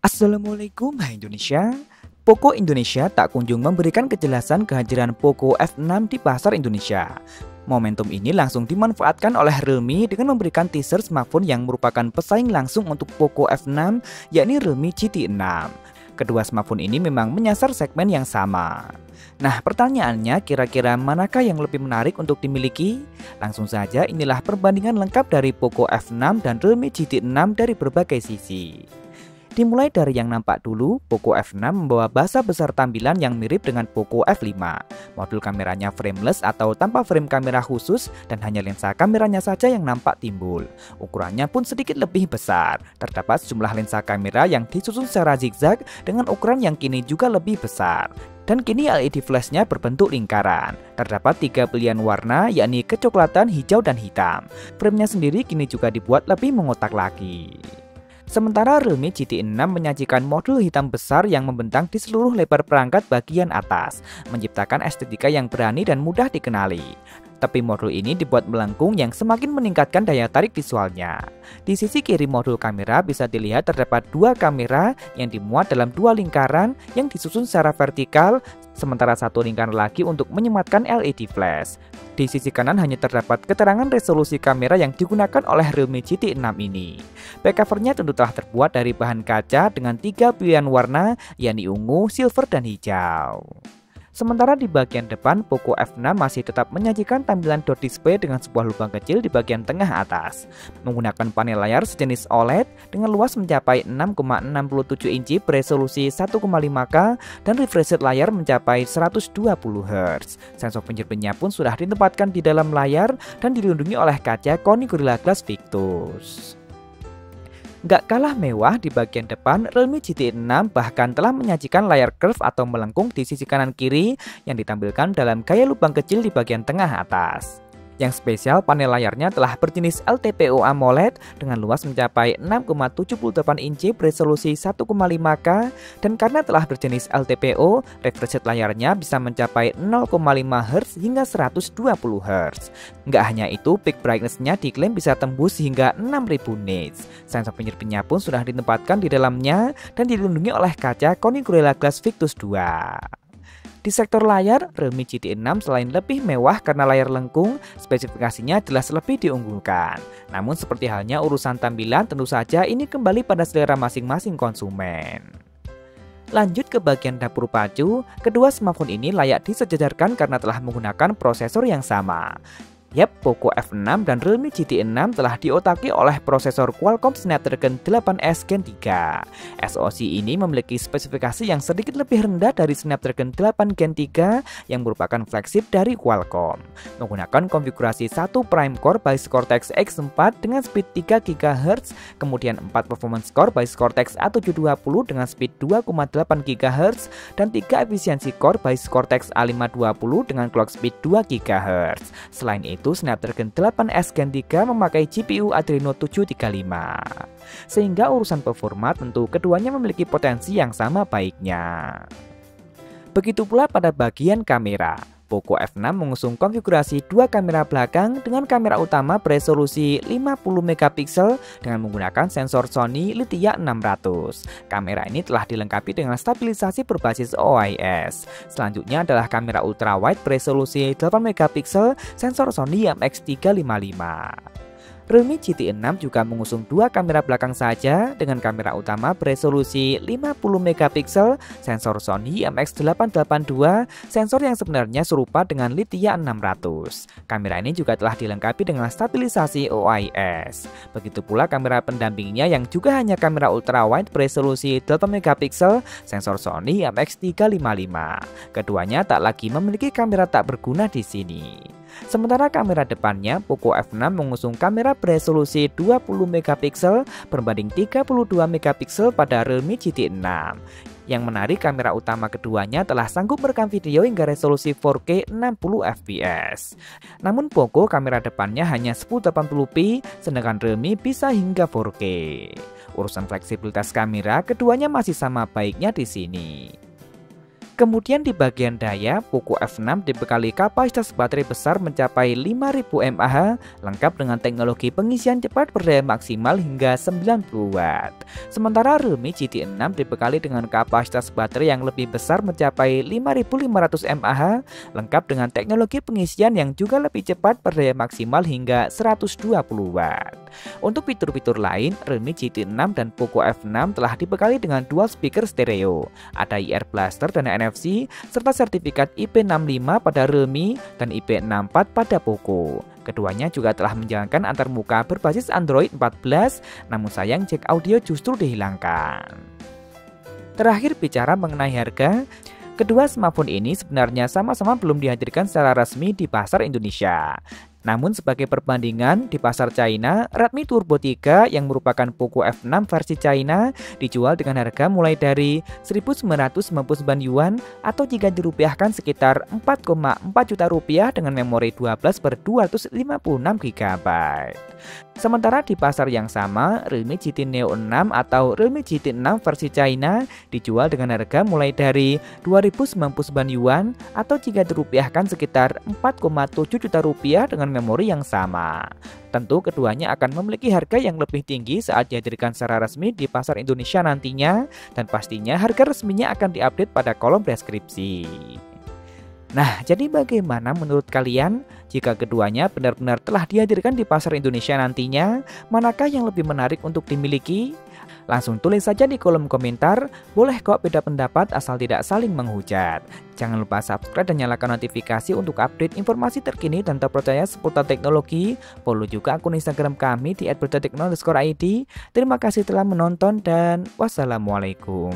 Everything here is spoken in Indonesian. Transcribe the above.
Assalamualaikum hai Indonesia. Poco Indonesia tak kunjung memberikan kejelasan kehadiran Poco F6 di pasar Indonesia. Momentum ini langsung dimanfaatkan oleh Realme dengan memberikan teaser smartphone yang merupakan pesaing langsung untuk Poco F6, yakni Realme GT6. Kedua smartphone ini memang menyasar segmen yang sama. Nah, pertanyaannya kira-kira manakah yang lebih menarik untuk dimiliki? Langsung saja, inilah perbandingan lengkap dari Poco F6 dan Realme GT6 dari berbagai sisi. Dimulai dari yang nampak dulu, Poco F6 membawa bahasa besar tampilan yang mirip dengan Poco F5. Modul kameranya frameless atau tanpa frame kamera khusus dan hanya lensa kameranya saja yang nampak timbul. Ukurannya pun sedikit lebih besar. Terdapat sejumlah lensa kamera yang disusun secara zigzag dengan ukuran yang kini juga lebih besar. Dan kini LED flashnya berbentuk lingkaran. Terdapat 3 pilihan warna, yakni kecoklatan, hijau, dan hitam. Framenya sendiri kini juga dibuat lebih mengotak lagi. Sementara Realme GT6 menyajikan modul hitam besar yang membentang di seluruh lebar perangkat bagian atas, menciptakan estetika yang berani dan mudah dikenali. Tapi modul ini dibuat melengkung yang semakin meningkatkan daya tarik visualnya. Di sisi kiri modul kamera bisa dilihat terdapat dua kamera yang dimuat dalam dua lingkaran yang disusun secara vertikal, sementara satu lingkaran lagi untuk menyematkan LED flash. Di sisi kanan hanya terdapat keterangan resolusi kamera yang digunakan oleh Realme GT6 ini. Back covernya tentu telah terbuat dari bahan kaca dengan 3 pilihan warna, yakni ungu, silver, dan hijau. Sementara di bagian depan, Poco F6 masih tetap menyajikan tampilan dot display dengan sebuah lubang kecil di bagian tengah atas. Menggunakan panel layar sejenis OLED dengan luas mencapai 6,67 inci beresolusi 1,5K dan refresh rate layar mencapai 120 Hz. Sensor fingerprintnya pun sudah ditempatkan di dalam layar dan dilindungi oleh kaca Corning Gorilla Glass Victus. Nggak kalah mewah di bagian depan, Realme GT6 bahkan telah menyajikan layar curve atau melengkung di sisi kanan kiri yang ditampilkan dalam gaya lubang kecil di bagian tengah atas. Yang spesial, panel layarnya telah berjenis LTPO AMOLED dengan luas mencapai 6,78 inci beresolusi 1,5K dan karena telah berjenis LTPO, refresh rate layarnya bisa mencapai 0,5 Hz hingga 120 Hz. Nggak hanya itu, peak brightness-nya diklaim bisa tembus hingga 6000 nits. Sensor fingerprint-nya pun sudah ditempatkan di dalamnya dan dilindungi oleh kaca Corning Gorilla Glass Victus 2. Di sektor layar, Realme GT6 selain lebih mewah karena layar lengkung, spesifikasinya jelas lebih diunggulkan. Namun seperti halnya urusan tampilan, tentu saja ini kembali pada selera masing-masing konsumen. Lanjut ke bagian dapur pacu, kedua smartphone ini layak disejajarkan karena telah menggunakan prosesor yang sama. Yap, Poco F6 dan Realme GT6 telah diotaki oleh prosesor Qualcomm Snapdragon 8S Gen 3. SoC ini memiliki spesifikasi yang sedikit lebih rendah dari Snapdragon 8 Gen 3 yang merupakan flagship dari Qualcomm. Menggunakan konfigurasi 1 Prime Core Bice Cortex X4 dengan speed 3 GHz, kemudian 4 Performance Core Bice Cortex A720 dengan speed 2,8 GHz, dan 3 Efisiensi Core Bice Cortex A520 dengan clock speed 2 GHz. Selain itu, Snapdragon 8S Gen 3 memakai GPU Adreno 735. Sehingga urusan performa tentu keduanya memiliki potensi yang sama baiknya. Begitu pula pada bagian kamera. Poco F6 mengusung konfigurasi dua kamera belakang dengan kamera utama beresolusi 50MP dengan menggunakan sensor Sony Lithia 600. Kamera ini telah dilengkapi dengan stabilisasi berbasis OIS. Selanjutnya adalah kamera ultrawide beresolusi 8MP sensor Sony IMX355. Realme GT6 juga mengusung dua kamera belakang saja dengan kamera utama beresolusi 50MP, sensor Sony IMX882, sensor yang sebenarnya serupa dengan Lithia 600. Kamera ini juga telah dilengkapi dengan stabilisasi OIS. Begitu pula kamera pendampingnya yang juga hanya kamera ultrawide beresolusi 8MP, sensor Sony IMX355. Keduanya tak lagi memiliki kamera tak berguna di sini. Sementara kamera depannya, Poco F6 mengusung kamera beresolusi 20MP berbanding 32MP pada Realme GT6. Yang menarik, kamera utama keduanya telah sanggup merekam video hingga resolusi 4K 60fps. Namun Poco kamera depannya hanya 1080p, sedangkan Realme bisa hingga 4K. Urusan fleksibilitas kamera, keduanya masih sama baiknya di sini. Kemudian di bagian daya, Poco F6 dibekali kapasitas baterai besar mencapai 5000 mAh, lengkap dengan teknologi pengisian cepat berdaya maksimal hingga 90 Watt. Sementara Realme GT 6 dibekali dengan kapasitas baterai yang lebih besar mencapai 5500 mAh, lengkap dengan teknologi pengisian yang juga lebih cepat berdaya maksimal hingga 120 Watt. Untuk fitur-fitur lain, Realme GT 6 dan Poco F6 telah dibekali dengan dual speaker stereo, ada IR Blaster dan NFC, serta sertifikat IP65 pada Realme dan IP64 pada Poco. Keduanya juga telah menjalankan antarmuka berbasis Android 14, namun sayang jack audio justru dihilangkan. Terakhir bicara mengenai harga, kedua smartphone ini sebenarnya sama-sama belum dihadirkan secara resmi di pasar Indonesia. Namun sebagai perbandingan, di pasar China, Redmi Turbo 3 yang merupakan Poco F6 versi China dijual dengan harga mulai dari 1.999 yuan atau jika dirupiahkan sekitar 4,4 juta rupiah dengan memori 12/256 GB. Sementara di pasar yang sama, Realme GT Neo 6 atau Realme GT 6 versi China dijual dengan harga mulai dari 2.099 yuan atau jika dirupiahkan sekitar 4,7 juta rupiah dengan memori yang sama. Tentu keduanya akan memiliki harga yang lebih tinggi saat dihadirkan secara resmi di pasar Indonesia nantinya, dan pastinya harga resminya akan diupdate pada kolom deskripsi. Nah, jadi bagaimana menurut kalian? Jika keduanya benar-benar telah dihadirkan di pasar Indonesia nantinya, manakah yang lebih menarik untuk dimiliki? Langsung tulis saja di kolom komentar, boleh kok beda pendapat asal tidak saling menghujat. Jangan lupa subscribe dan nyalakan notifikasi untuk update informasi terkini dan terpercaya seputar teknologi. Follow juga akun Instagram kami di @beritatekno_id. Terima kasih telah menonton dan wassalamualaikum.